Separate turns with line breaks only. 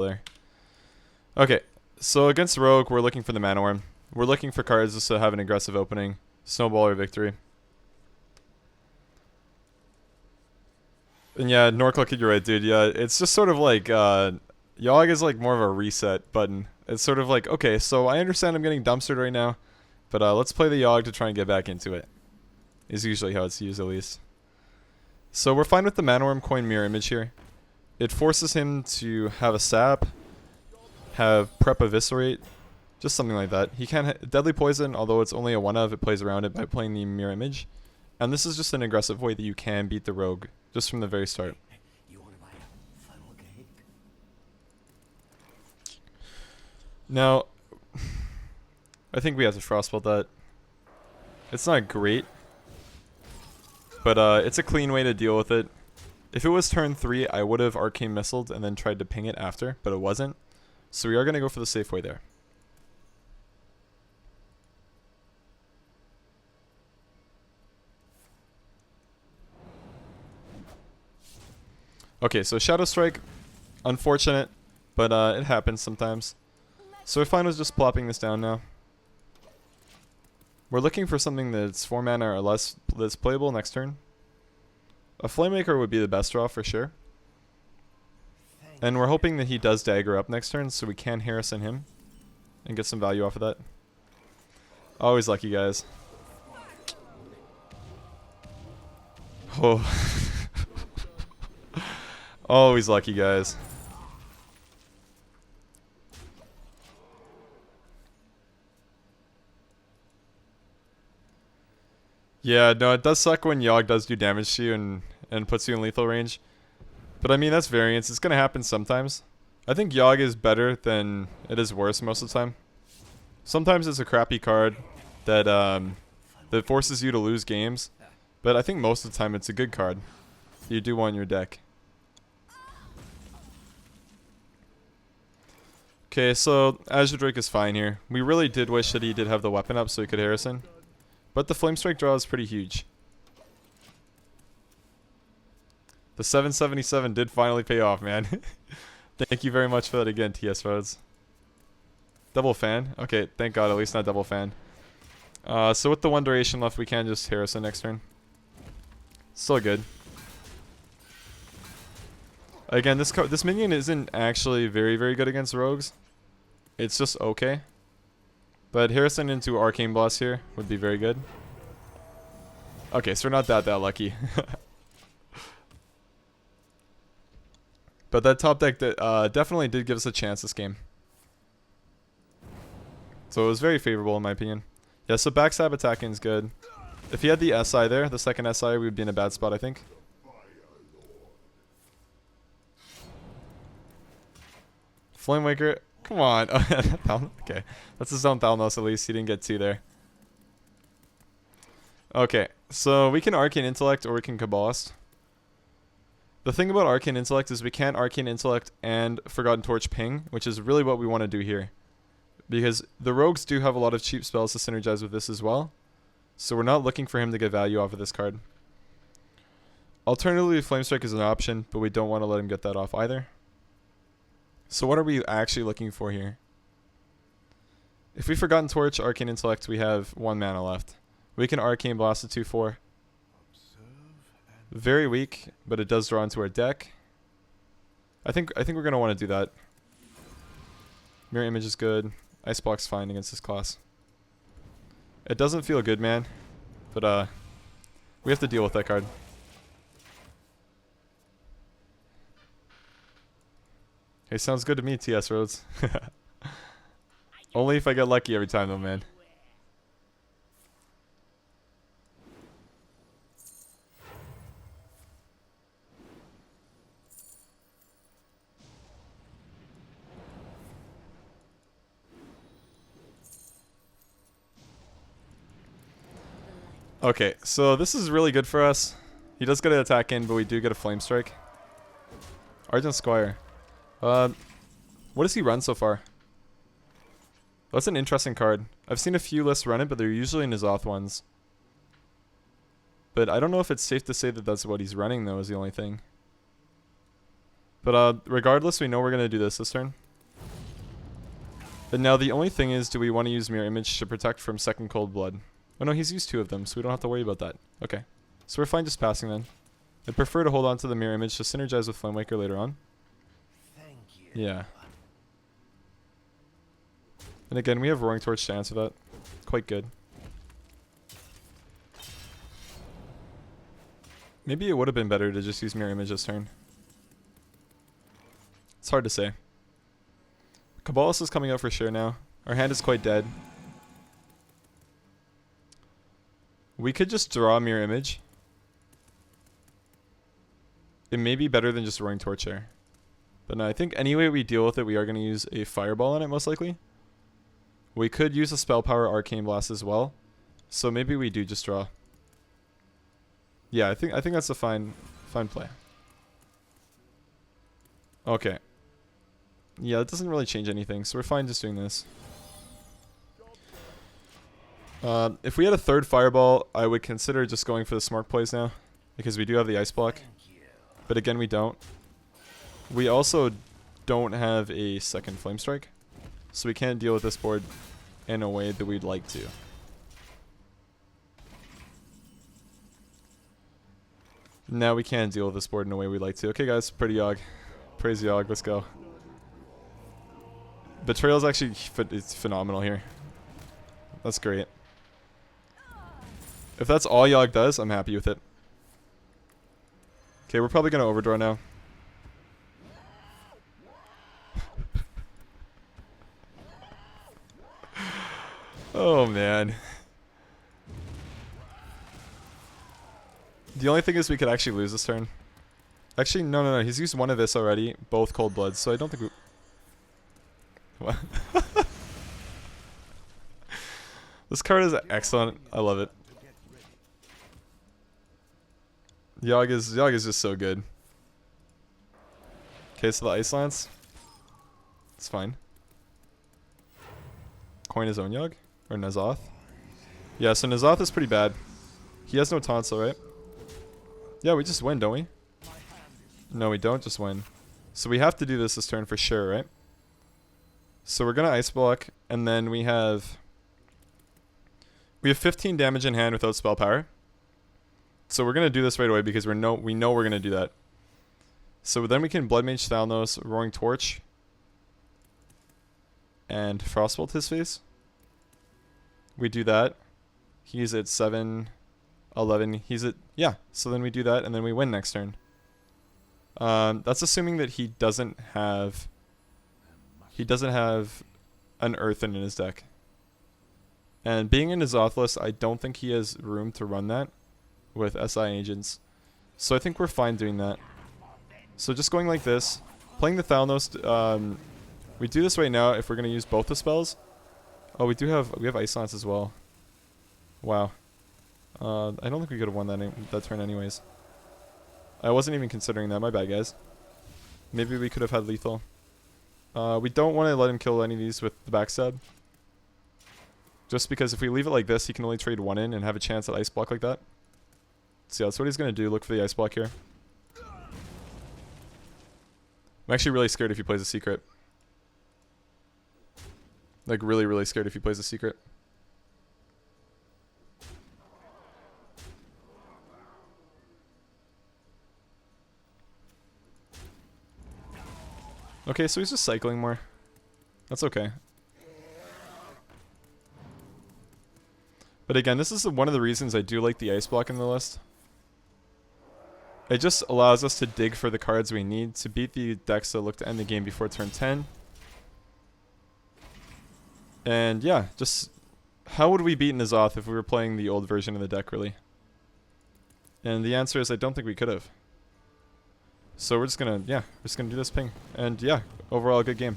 there. Okay, so against Rogue, we're looking for the Mana Worm. We're looking for cards just to have an aggressive opening. Snowball or Victory. And yeah, Norclick, you're right, dude. Yeah, it's just sort of like, Yogg is like more of a reset button. It's sort of like, okay, so I understand I'm getting dumpstered right now, but let's play the Yogg to try and get back into it. Is usually how it's used, at least. So we're fine with the Mana Worm coin mirror image here. It forces him to have a sap, have prep eviscerate, just something like that. He can't deadly poison, although it's only a 1-of, it plays around it by playing the mirror image. And this is just an aggressive way that you can beat the rogue, just from the very start. Now, I think we have to frostbolt that. It's not great, but it's a clean way to deal with it. If it was turn 3, I would have Arcane Missiled and then tried to ping it after, but it wasn't. So we are going to go for the safe way there. Okay, so Shadow Strike, unfortunate, but it happens sometimes. So we're fine with just plopping this down now. We're looking for something that's 4 mana or less that's playable next turn. A Flamemaker would be the best draw for sure. And we're hoping that he does dagger up next turn so we can Harrison him and get some value off of that. Always lucky, guys. Oh. Always lucky, guys. Yeah, no, it does suck when Yogg does do damage to you and puts you in lethal range. But I mean, that's variance. It's going to happen sometimes. I think Yogg is better than it is worse most of the time. Sometimes it's a crappy card that that forces you to lose games. But I think most of the time it's a good card that you do want in your deck. Okay, so Azure Drake is fine here. We really did wish that he did have the weapon up so he could Harrison. But the Flame Strike draw is pretty huge. The 777 did finally pay off, man. Thank you very much for that again, TS Rhodes. Double fan? Okay, thank God, at least not double fan. So with the 1 duration left, we can just Harrison next turn. Still good. Again, this minion isn't actually very, very good against rogues. It's just okay. But Harrison into Arcane Blast here would be very good. Okay, so we're not that lucky. But that top deck definitely did give us a chance this game. So it was very favorable in my opinion. Yeah, so backstab attacking is good. If he had the SI there, the second SI, we would be in a bad spot, I think. Flamewaker, come on. Okay, that's his own Thalnos at least. He didn't get 2 there. Okay, so we can Arcane Intellect or we can Cabalist. The thing about Arcane Intellect is we can't Arcane Intellect and Forgotten Torch ping, which is really what we want to do here. Because the rogues do have a lot of cheap spells to synergize with this as well. So we're not looking for him to get value off of this card. Alternatively, Flame Strike is an option, but we don't want to let him get that off either. So what are we actually looking for here? If we Forgotten Torch, Arcane Intellect, we have 1 mana left. We can Arcane Blast at 2/4. Very weak, but it does draw into our deck. I think we're gonna want to do that. Mirror Image is good. Iceblock's fine against this class. It doesn't feel good, man. But we have to deal with that card. Hey, sounds good to me, TS Rhodes. Only if I get lucky every time though, man. Okay, so this is really good for us. He does get an attack in, but we do get a Flame Strike. Argent Squire. What does he run so far? That's an interesting card. I've seen a few lists run it, but they're usually N'Zoth ones. But I don't know if it's safe to say that that's what he's running, though, is the only thing. But regardless, we know we're going to do this turn. And now the only thing is, do we want to use Mirror Image to protect from second Cold Blood? Oh no, he's used 2 of them, so we don't have to worry about that. Okay. So we're fine just passing then. I'd prefer to hold on to the Mirror Image to synergize with Flamewaker later on.
Thank you.
Yeah. And again, we have Roaring Torch to answer that. Quite good. Maybe it would have been better to just use Mirror Image this turn. It's hard to say. Cabalist is coming out for sure now. Our hand is quite dead. We could just draw Mirror Image. It may be better than just Roaring Torch here. But no, I think any way we deal with it, we are going to use a Fireball on it most likely. We could use a Spell Power Arcane Blast as well. So maybe we do just draw. Yeah, I think that's a fine play. Okay. Yeah, it doesn't really change anything, so we're fine just doing this. If we had a third Fireball, I would consider just going for the Smart plays now, because we do have the Ice Block. But again, we don't. We also don't have a second Flame Strike, so we can't deal with this board in a way that we'd like to. Now we can deal with this board in a way we'd like to. Okay guys, pretty Yogg. Praise Yogg, let's go. Betrayal is actually it's phenomenal here. That's great. If that's all Yogg does, I'm happy with it. Okay, we're probably going to overdraw now. Oh man. The only thing is we could actually lose this turn. Actually, no. He's used 1 of this already. Both Cold Bloods, so I don't think we... What? This card is excellent. I love it. Yogg is just so good. Okay, so the Ice Lance. It's fine. Coin his own Yogg? Or N'Zoth? Yeah, so N'Zoth is pretty bad. He has no taunts though, right? Yeah, we just win, don't we? No, we don't just win. So we have to do this turn for sure, right? So we're gonna Ice Block, and then we have 15 damage in hand without spell power. So we're gonna do this right away because we know we're gonna do that. So then we can Blood Mage Thalnos, Roaring Torch, and Frostbolt his face. We do that. He's at 7, 11. He's at, yeah. So then we do that, and then we win next turn. That's assuming that he doesn't have an Earthen in his deck. And being in his N'Zoth, I don't think he has room to run that with SI agents. So I think we're fine doing that. So just going like this, playing the Thalnos. We do this right now if we're gonna use both the spells. Oh, we have Ice Lance as well. Wow. I don't think we could have won that turn anyways. I wasn't even considering that. My bad, guys. Maybe we could have had lethal. We don't want to let him kill any of these with the backstab. Just because if we leave it like this, he can only trade 1 in and have a chance at Ice Block like that. So yeah, that's what he's going to do. Look for the Ice Block here. I'm actually really scared if he plays a secret. Like really, really scared if he plays a secret. Okay, so he's just cycling more. That's okay. But again, this is one of the reasons I do like the Ice Block in the list. It just allows us to dig for the cards we need to beat the decks that look to end the game before turn 10. And yeah, just how would we beat N'Zoth if we were playing the old version of the deck, really? And the answer is I don't think we could have. So we're just gonna do this ping. And yeah, overall a good game.